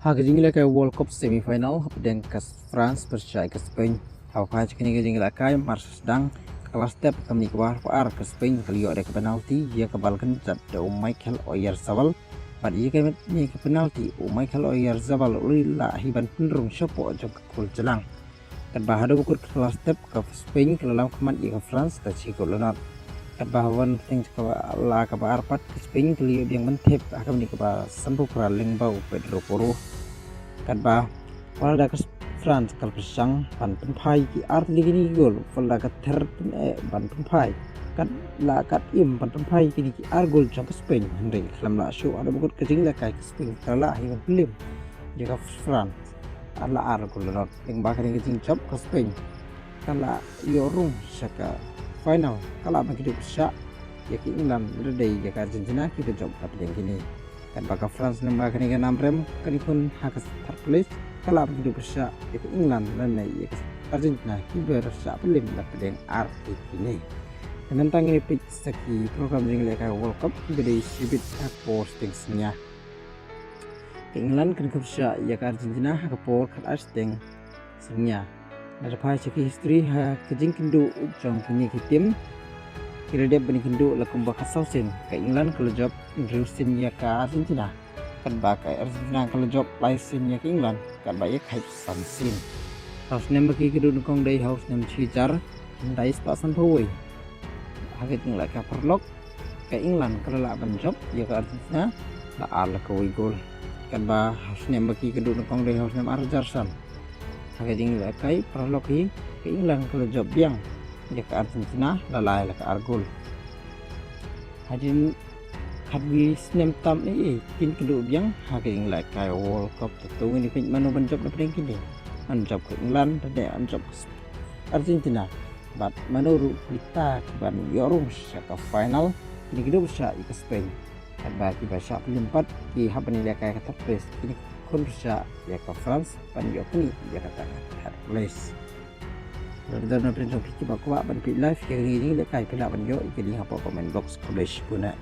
Hagajingila kay World Cup semifinal hapdeng ke France berjaya ke Spain. Hawkaj kini gajingila kay Marsdang kelas step kami kuar ke Spain kali ada ke penalti ia kebalkan jad Michael Oyarzabal. Pada ia kami ni ke penalti Michael Oyarzabal ulila hiban penrung syopo jog gol jelang. Kan bahada bukur kelas step ke Spain ke dalam keman ia ke France ke Chico Leonard. Kan bahawan yang la ke arpat ke Spain kali yang mentep akan ni ke sampu praling bau Pedro Porro. Kan bah walda ke France kal pesang pan penpai ki art ligini gol walda ke ter pan penpai kan la kat im pan penpai ki ar gol jam ke Spain henry lam la show ada bukan kejing la kai ke Spain kala himan film jaga France ala ar gol not yang bakal kejing job ke Spain kala yorung saka final kala bagi syak ya ki England redai jaga Argentina kita job kat yang kini kan baka France nambah kini kan amrem kan pun hakas tertulis kalau begitu besar itu England dan naik Argentina kiber sak pelim lah pedeng arti ini tentang ini pitch seki program yang leka World Cup jadi sibit posting senya England kan besar ya ke Argentina ke por ke Arsenal senya ada pai seki history ha kejing kendu jong kini tim kira dia benih kendu lakum bakal sausin ke England kalau job Rusin ya ke Argentina kan bakai Argentina kalau job laisin ya ke England kan banyak hype sansin house name bagi kedua kong day house name cicar day sepasan pawai haget ngelak ke perlok ke England kalau lah job ya ke Argentina lah ala ke gol kan bah house name bagi kedua kong day house name Arjarsan haget ngelak ke perlok ke England kalau job yang ya ke Argentina lalai ke Argol hadirin hadwi snem tam ni kin kedua biang haking like kai World Cup tu ini pin mano banjop na pring kini anjop ke England dan anjop ke Argentina but menurut kita ban yorung ke final ini kedua besar ke Spain kan bagi bahasa pelimpat di habani dia kai kata place ini kon besar ya ke France ban yokni dia kata third place dan na prin so piki ba ko ban pi live ke ni le kai pila ban yo ke ni ha po comment box college puna